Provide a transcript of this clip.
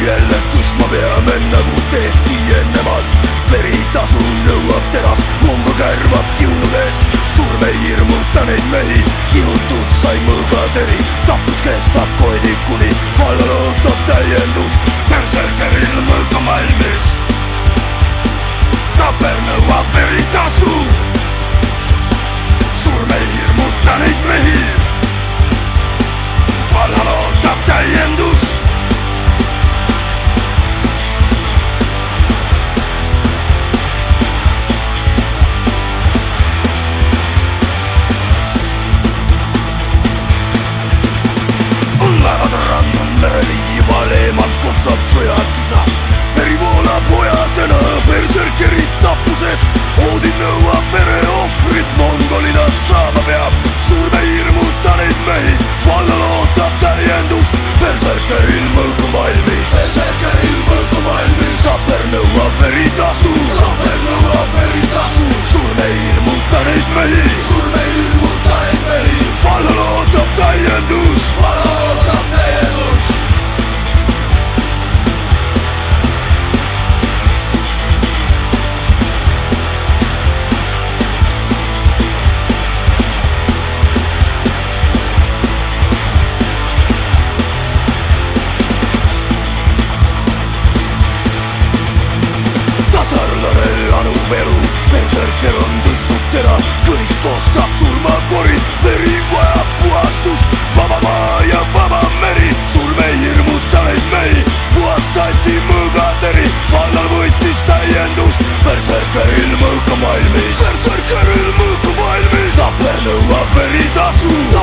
Jälle tõstma peame nagu tehti ennemalt. Veritasu nõuab teras, munga kärvab kiunudes. Surm ei hirmuta neid mehi, kihutud sai mõõgateri. Tappus kestab koidikuni, vallal ootab täiendus. Berserkeril mõõk on valmis, tapper nõuab veritasu. Surm ei hirmuta neid mehi, vallal ootab täiendus. Mereliival eemalt kostab sõjad kisa. Veri voolab hojadena berserkerid tappuses. Oodin nõuab vereohvrit, mongolinas saama peab. Surm ei hirmuta neid mehi, vallal ootab täiendust. Berserkeril mõõk on valmis, berserkeril mõõk on valmis. Tapper nõuab veritasu, tapper nõuab veritasu. Surm ei hirmuta neid mehi, surm ei hirmuta neid mehi. Vallal ootab täiendus, vallal ootab täiendus. Velu, berserker on tõstnud tera, kõrist kostab surmakori, veri vajab puhastust, vaba maa ja vaba meri, surm ei hirmuta neid mehi, puhastati mõõgateri, vallal võttis täiendust, berserkeril mõõk on valmis, berserkeril mõõk on valmis, tapper nõuab veritasu.